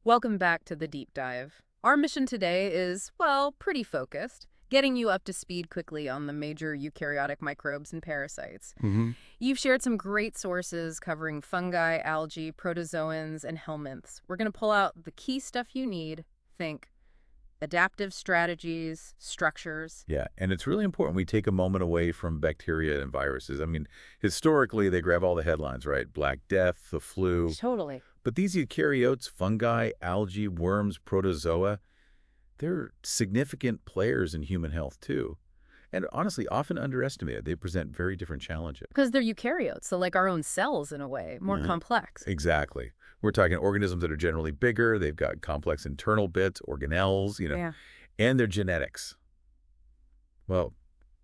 Welcome back to the deep dive. Our mission today is, well, pretty focused, getting you up to speed quickly on the major eukaryotic microbes and parasites. hmm You've shared some great sources covering fungi, algae, protozoans, and helminths. We're going to pull out the key stuff you need. Think adaptive strategies, structures. Yeah, and it's really important we take a moment away from bacteria and viruses. I mean, historically, they grab all the headlines, right? Black Death, the flu. Totally. But these eukaryotes, fungi, algae, worms, protozoa, they're significant players in human health, too. And honestly, often underestimated. They present very different challenges. Because they're eukaryotes, so like our own cells in a way, more complex. Exactly. We're talking organisms that are generally bigger. They've got complex internal bits, organelles, Yeah. and their genetics. Well,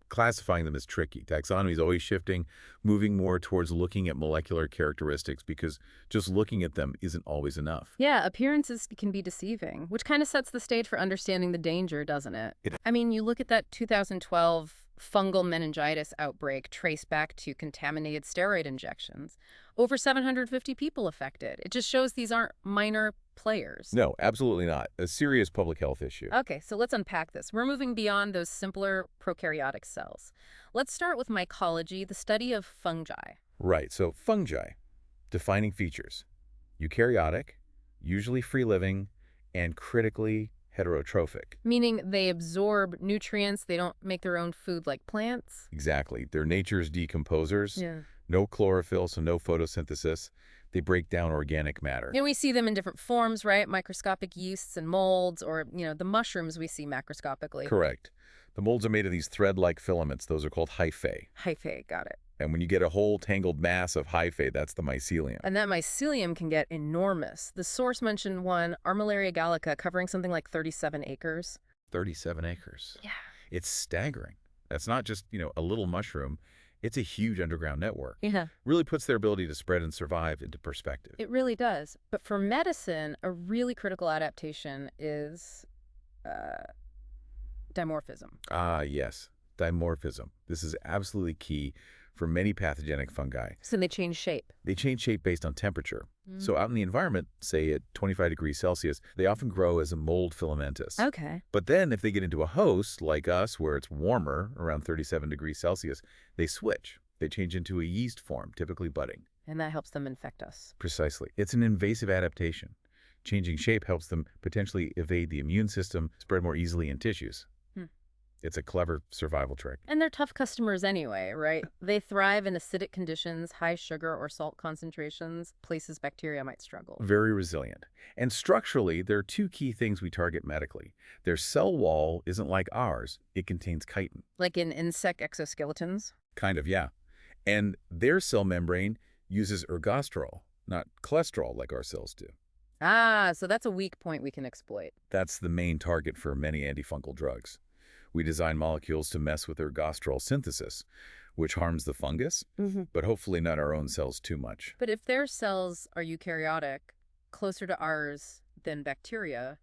classifying them is tricky. Taxonomy is always shifting, moving more towards looking at molecular characteristics because just looking at them isn't always enough. Yeah, appearances can be deceiving, which kind of sets the stage for understanding the danger, doesn't it? It- I mean, you look at that 2012 fungal meningitis outbreak traced back to contaminated steroid injections. Over 750 people affected. It just shows these aren't minor players. No, absolutely not. A serious public health issue. Okay, so let's unpack this. We're moving beyond those simpler prokaryotic cells. Let's start with mycology, the study of fungi. Right, so fungi, defining features. Eukaryotic, usually free-living, and critically heterotrophic. Meaning they absorb nutrients, they don't make their own food like plants. Exactly. They're nature's decomposers. Yeah. No chlorophyll, so no photosynthesis. They break down organic matter. And we see them in different forms, right? Microscopic yeasts and molds, or, the mushrooms we see macroscopically. Correct. The molds are made of these thread-like filaments. Those are called hyphae. Hyphae, got it. And when you get a whole tangled mass of hyphae, that's the mycelium. And that mycelium can get enormous. The source mentioned one, Armillaria gallica, covering something like 37 acres. 37 acres. Yeah. It's staggering. That's not just, a little mushroom. It's a huge underground network. Yeah. Really puts their ability to spread and survive into perspective. It really does. But for medicine, a really critical adaptation is dimorphism. Ah, yes. Dimorphism. This is absolutely key for many pathogenic fungi. So they change shape. They change shape based on temperature. So out in the environment, say at 25 degrees Celsius, they often grow as a mold filamentous. Okay. But then if they get into a host, like us, where it's warmer, around 37 degrees Celsius, they switch. They change into a yeast form, typically budding. And that helps them infect us. Precisely. It's an invasive adaptation. Changing shape helps them potentially evade the immune system, spread more easily in tissues. It's a clever survival trick. And they're tough customers anyway, right? They thrive in acidic conditions, high sugar or salt concentrations, places bacteria might struggle. Very resilient. And structurally, there are two key things we target medically. Their cell wall isn't like ours. It contains chitin. Like in insect exoskeletons? Kind of, yeah. And their cell membrane uses ergosterol, not cholesterol like our cells do. Ah, so that's a weak point we can exploit. That's the main target for many antifungal drugs. We design molecules to mess with ergosterol synthesis, which harms the fungus, but hopefully not our own cells too much. But if their cells are eukaryotic, closer to ours than bacteria,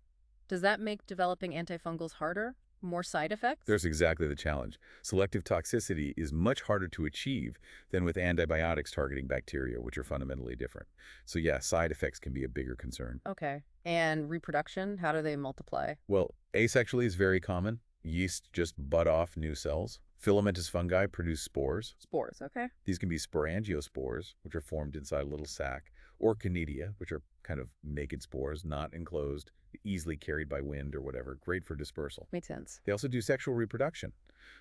does that make developing antifungals harder? More side effects? There's exactly the challenge. Selective toxicity is much harder to achieve than with antibiotics targeting bacteria, which are fundamentally different. So yeah, side effects can be a bigger concern. Okay. And reproduction, how do they multiply? Well, asexually is very common. Yeast just bud off new cells. Filamentous fungi produce spores. Spores, okay. These can be sporangiospores, which are formed inside a little sac, or conidia, which are kind of naked spores, not enclosed, easily carried by wind or whatever, great for dispersal. Makes sense. They also do sexual reproduction.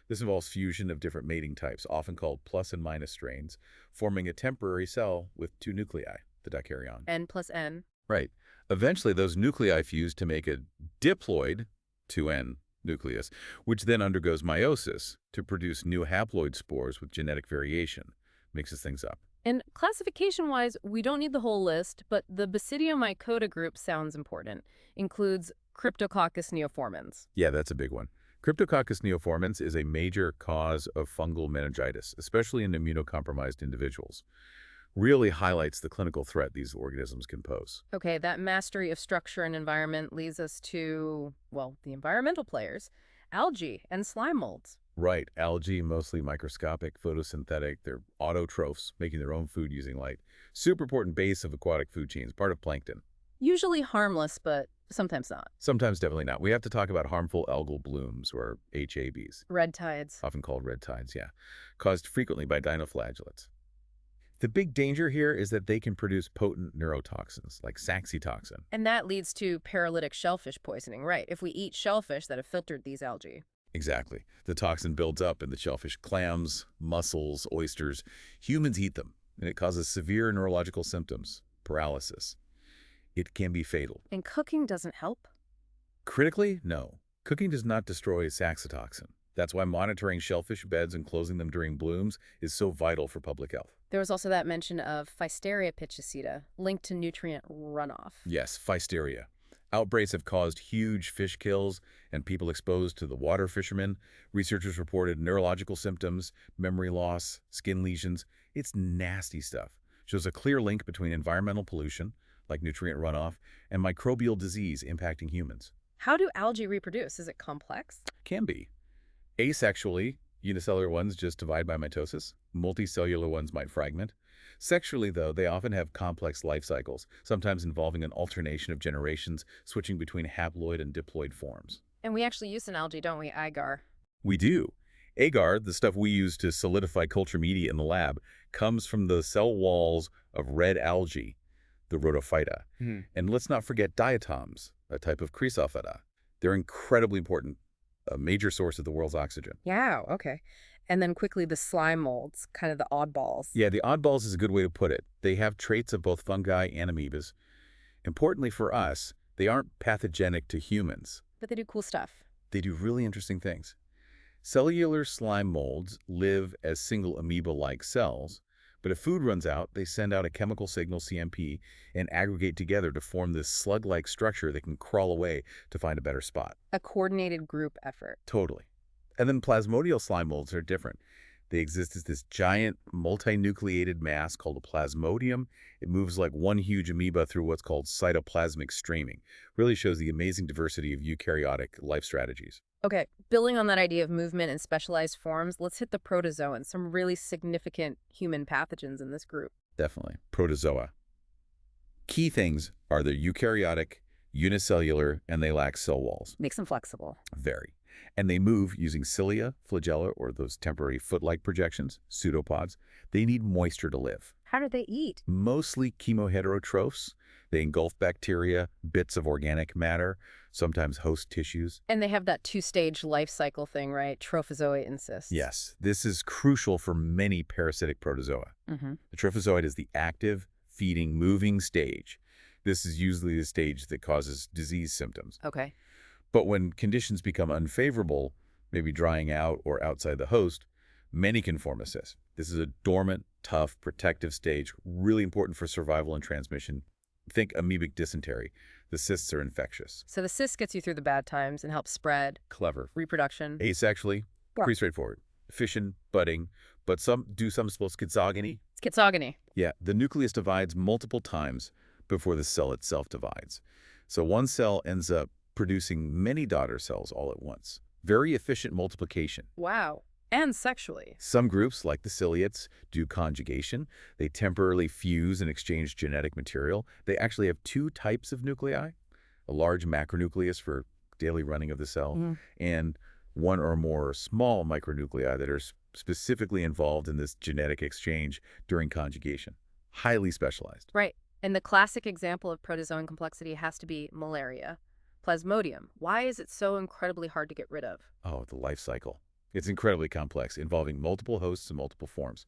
This involves fusion of different mating types, often called plus and minus strains, forming a temporary cell with two nuclei, the dikaryon. N plus N. Right. Eventually, those nuclei fuse to make a diploid, 2N, nucleus, which then undergoes meiosis to produce new haploid spores with genetic variation. Mixes things up. And classification-wise, we don't need the whole list, but the Basidiomycota group sounds important. Includes Cryptococcus neoformans. Yeah, that's a big one. Cryptococcus neoformans is a major cause of fungal meningitis, especially in immunocompromised individuals. Really highlights the clinical threat these organisms can pose. Okay, that mastery of structure and environment leads us to, well, the environmental players, algae and slime molds. Right. Algae, mostly microscopic, photosynthetic. They're autotrophs, making their own food using light. Super important base of aquatic food chains, part of plankton. Usually harmless, but sometimes not. Sometimes definitely not. We have to talk about harmful algal blooms, or HABs, Red tides. often called red tides, yeah, caused frequently by dinoflagellates. The big danger here is that they can produce potent neurotoxins, like saxitoxin. And that leads to paralytic shellfish poisoning, right? If we eat shellfish that have filtered these algae. Exactly. The toxin builds up in the shellfish clams, mussels, oysters. Humans eat them, and it causes severe neurological symptoms, paralysis. It can be fatal. And cooking doesn't help? Critically, no. Cooking does not destroy saxitoxin. That's why monitoring shellfish beds and closing them during blooms is so vital for public health. There was also that mention of Pfiesteria pichyceta linked to nutrient runoff. Yes, Pfiesteria. Outbreaks have caused huge fish kills and people exposed to the water fishermen. Researchers reported neurological symptoms, memory loss, skin lesions. It's nasty stuff. Shows a clear link between environmental pollution, like nutrient runoff, and microbial disease impacting humans. How do algae reproduce? Is it complex? Can be. Asexually, unicellular ones just divide by mitosis. Multicellular ones might fragment. Sexually, though, they often have complex life cycles, sometimes involving an alternation of generations, switching between haploid and diploid forms. And we actually use an algae, don't we, agar? We do. Agar, the stuff we use to solidify culture media in the lab, comes from the cell walls of red algae, the rotophyta. And let's not forget diatoms, a type of Chrysophyta. They're incredibly important, a major source of the world's oxygen. Yeah, okay. And then quickly the slime molds, kind of the oddballs. Yeah, the oddballs is a good way to put it. They have traits of both fungi and amoebas. Importantly for us, they aren't pathogenic to humans. But they do cool stuff. They do really interesting things. Cellular slime molds live as single amoeba-like cells, but if food runs out, they send out a chemical signal, CMP, and aggregate together to form this slug-like structure that can crawl away to find a better spot. A coordinated group effort. Totally. And then plasmodial slime molds are different. They exist as this giant multinucleated mass called a plasmodium. It moves like one huge amoeba through what's called cytoplasmic streaming. Really shows the amazing diversity of eukaryotic life strategies. Okay, building on that idea of movement and specialized forms, let's hit the protozoans, some really significant human pathogens in this group. Definitely. Protozoa. Key things are they're eukaryotic, unicellular, and they lack cell walls. Makes them flexible. Very. And they move using cilia, flagella, or those temporary foot-like projections, pseudopods. They need moisture to live. How do they eat? Mostly chemoheterotrophs. They engulf bacteria, bits of organic matter, sometimes host tissues. And they have that two-stage life cycle thing, right? Trophozoite and cyst. Yes, this is crucial for many parasitic protozoa. The trophozoite is the active, feeding, moving stage. This is usually the stage that causes disease symptoms. Okay. But when conditions become unfavorable, maybe drying out or outside the host, many can form a cyst. This is a dormant, tough, protective stage, really important for survival and transmission. Think amoebic dysentery. The cysts are infectious. So the cyst gets you through the bad times and helps spread. Clever. Reproduction. Asexually, pretty straightforward. Fission, budding, but some do some suppose schizogony. Schizogony. Yeah, the nucleus divides multiple times before the cell itself divides. So one cell ends up producing many daughter cells all at once. Very efficient multiplication. Wow. And sexually. Some groups, like the ciliates, do conjugation. They temporarily fuse and exchange genetic material. They actually have two types of nuclei, a large macronucleus for daily running of the cell, and one or more small micronuclei that are specifically involved in this genetic exchange during conjugation. Highly specialized. Right. And the classic example of protozoan complexity has to be malaria. Plasmodium. Why is it so incredibly hard to get rid of? Oh, the life cycle. It's incredibly complex, involving multiple hosts and multiple forms.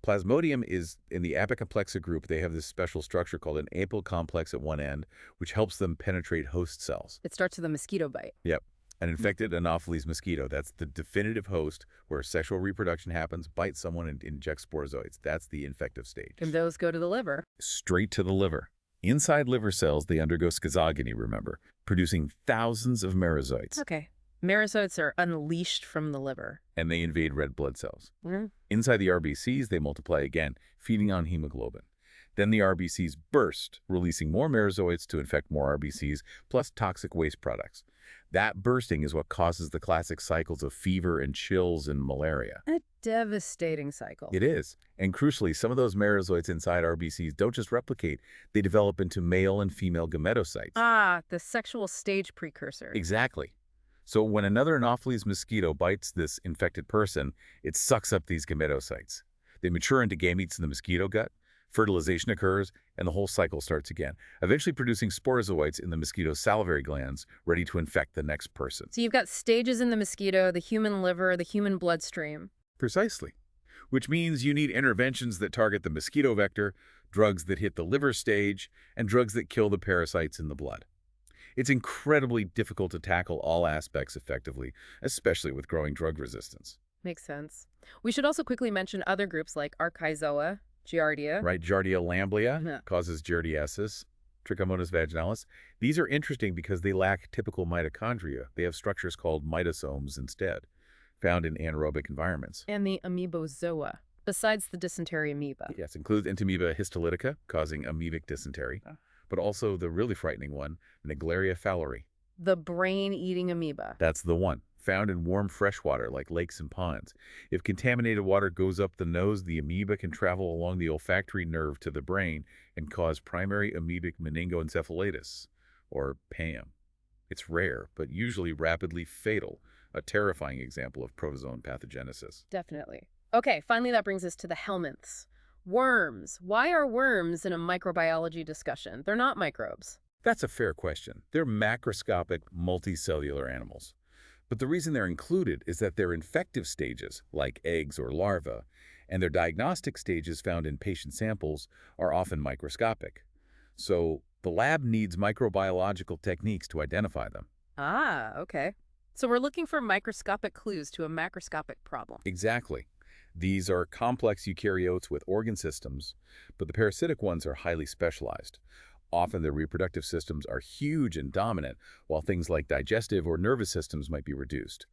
Plasmodium is in the Apicomplexa group. They have this special structure called an apicomplex at one end, which helps them penetrate host cells. It starts with a mosquito bite. Yep. An infected Anopheles mosquito. That's the definitive host where sexual reproduction happens, bites someone, and injects sporozoites. That's the infective stage. And those go to the liver. Straight to the liver. Inside liver cells, they undergo schizogony, remember, producing thousands of merozoites. Okay. Merozoites are unleashed from the liver. And they invade red blood cells. Inside the RBCs, they multiply again, feeding on hemoglobin. Then the RBCs burst, releasing more merozoites to infect more RBCs, plus toxic waste products. That bursting is what causes the classic cycles of fever and chills and malaria. A devastating cycle. It is. And crucially, some of those merozoites inside RBCs don't just replicate, they develop into male and female gametocytes. Ah, the sexual stage precursor. Exactly. So when another Anopheles mosquito bites this infected person, it sucks up these gametocytes. They mature into gametes in the mosquito gut, fertilization occurs, and the whole cycle starts again, eventually producing sporozoites in the mosquito's salivary glands, ready to infect the next person. So you've got stages in the mosquito, the human liver, the human bloodstream. Precisely. Which means you need interventions that target the mosquito vector, drugs that hit the liver stage, and drugs that kill the parasites in the blood. It's incredibly difficult to tackle all aspects effectively, especially with growing drug resistance. Makes sense. We should also quickly mention other groups like Archaezoa, Giardia. Right, Giardia lamblia Yeah. causes giardiasis, Trichomonas vaginalis. These are interesting because they lack typical mitochondria. They have structures called mitosomes instead, found in anaerobic environments. And the Amoebozoa, besides the dysentery amoeba. Yes, includes Entamoeba histolytica, causing amoebic dysentery, but also the really frightening one, Naegleria fowleri. The brain-eating amoeba. That's the one, found in warm freshwater like lakes and ponds. If contaminated water goes up the nose, the amoeba can travel along the olfactory nerve to the brain and cause primary amoebic meningoencephalitis, or PAM. It's rare, but usually rapidly fatal, a terrifying example of protozoan pathogenesis. Definitely. Okay, finally that brings us to the helminths. Worms. Why are worms in a microbiology discussion? They're not microbes. That's a fair question. They're macroscopic, multicellular animals. But the reason they're included is that their infective stages, like eggs or larvae, and their diagnostic stages found in patient samples are often microscopic. So the lab needs microbiological techniques to identify them. Ah, okay. So we're looking for microscopic clues to a macroscopic problem. Exactly. These are complex eukaryotes with organ systems, but the parasitic ones are highly specialized. Often their reproductive systems are huge and dominant, while things like digestive or nervous systems might be reduced.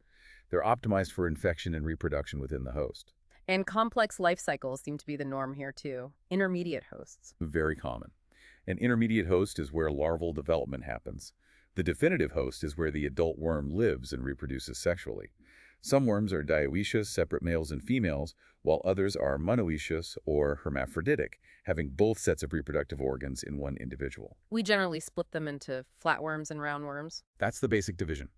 They're optimized for infection and reproduction within the host. And complex life cycles seem to be the norm here too. Intermediate hosts. Very common. An intermediate host is where larval development happens. The definitive host is where the adult worm lives and reproduces sexually. Some worms are dioecious, separate males and females, while others are monoecious or hermaphroditic, having both sets of reproductive organs in one individual. We generally split them into flatworms and roundworms. That's the basic division.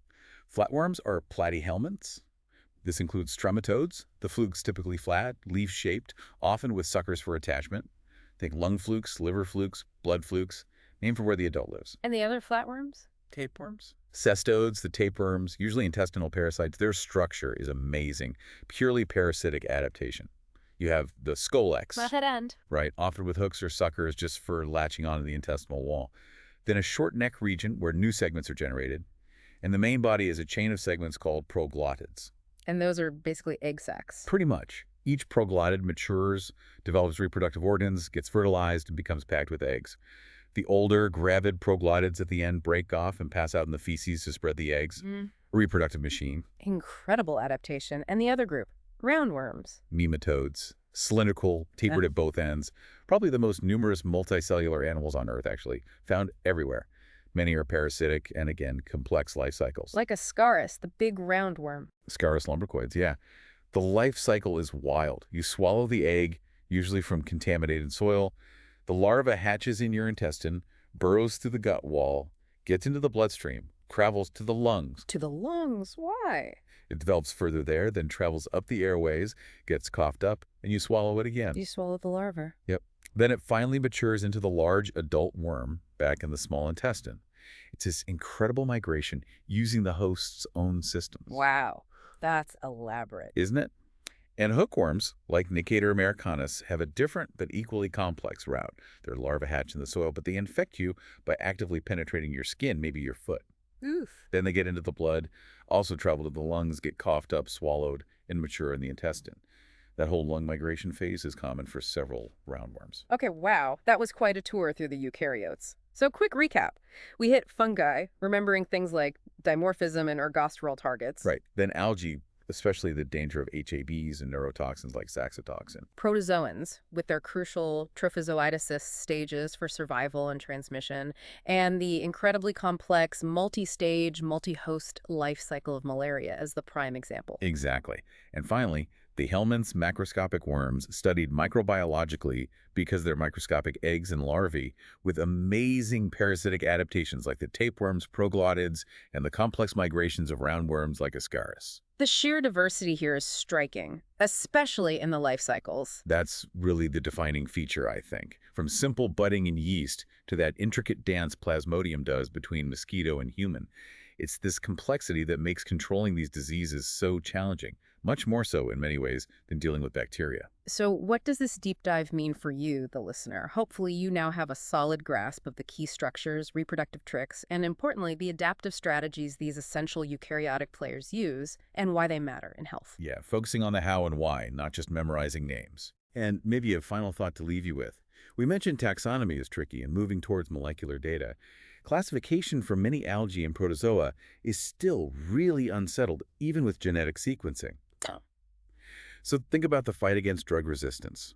Flatworms are platyhelminths. This includes trematodes, the flukes typically flat, leaf-shaped, often with suckers for attachment. Think lung flukes, liver flukes, blood flukes, named for where the adult lives. And the other flatworms? Tapeworms? Cestodes, the tapeworms, usually intestinal parasites, their structure is amazing. Purely parasitic adaptation. You have the scolex, Method end. right, often with hooks or suckers just for latching onto the intestinal wall. Then a short neck region where new segments are generated. And the main body is a chain of segments called proglottids. And those are basically egg sacs. Pretty much. Each proglottid matures, develops reproductive organs, gets fertilized, and becomes packed with eggs. The older, gravid proglottids at the end break off and pass out in the feces to spread the eggs. A reproductive machine. Incredible adaptation. And the other group? Roundworms. Nematodes. Cylindrical, tapered at both ends. Probably the most numerous multicellular animals on Earth, actually. Found everywhere. Many are parasitic and, again, complex life cycles. Like a scarus, the big roundworm. Scarus lumbricoids, yeah. The life cycle is wild. You swallow the egg, usually from contaminated soil. The larva hatches in your intestine, burrows through the gut wall, gets into the bloodstream, travels to the lungs. To the lungs? Why? It develops further there, then travels up the airways, gets coughed up, and you swallow it again. You swallow the larva. Yep. Then it finally matures into the large adult worm back in the small intestine. It's this incredible migration using the host's own systems. Wow. That's elaborate. Isn't it? And hookworms, like Nicator americanus, have a different but equally complex route. Their larvae hatch in the soil, but they infect you by actively penetrating your skin, maybe your foot. Oof. Then they get into the blood, also travel to the lungs, get coughed up, swallowed, and mature in the intestine. That whole lung migration phase is common for several roundworms. Okay, wow. That was quite a tour through the eukaryotes. So quick recap. We hit fungi, remembering things like dimorphism and ergosterol targets. Right. Then algae, especially the danger of HABs and neurotoxins like saxitoxin. Protozoans, with their crucial trophozoitis stages for survival and transmission, and the incredibly complex multi-stage, multi-host life cycle of malaria as the prime example. Exactly. And finally, the Helminths macroscopic worms studied microbiologically because they're microscopic eggs and larvae with amazing parasitic adaptations like the tapeworms, proglottids, and the complex migrations of roundworms like Ascaris. The sheer diversity here is striking, especially in the life cycles. That's really the defining feature, I think. From simple budding in yeast to that intricate dance Plasmodium does between mosquito and human. It's this complexity that makes controlling these diseases so challenging, much more so in many ways than dealing with bacteria. So what does this deep dive mean for you, the listener? Hopefully you now have a solid grasp of the key structures, reproductive tricks, and importantly, the adaptive strategies these essential eukaryotic players use and why they matter in health. Yeah, focusing on the how and why, not just memorizing names. And maybe a final thought to leave you with. We mentioned taxonomy is tricky and moving towards molecular data. Classification for many algae and protozoa is still really unsettled, even with genetic sequencing. Oh. So think about the fight against drug resistance.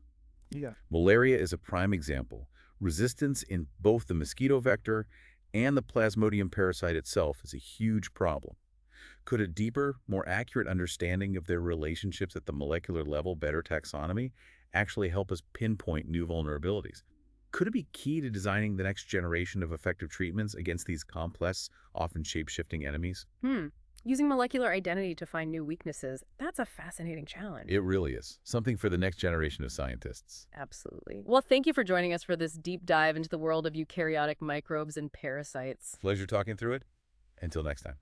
Yeah. Malaria is a prime example. Resistance in both the mosquito vector and the Plasmodium parasite itself is a huge problem. Could a deeper, more accurate understanding of their relationships at the molecular level, better taxonomy, actually help us pinpoint new vulnerabilities? Could it be key to designing the next generation of effective treatments against these complex, often shape-shifting enemies? Using molecular identity to find new weaknesses, that's a fascinating challenge. It really is. Something for the next generation of scientists. Absolutely. Well, thank you for joining us for this deep dive into the world of eukaryotic microbes and parasites. Pleasure talking through it. Until next time.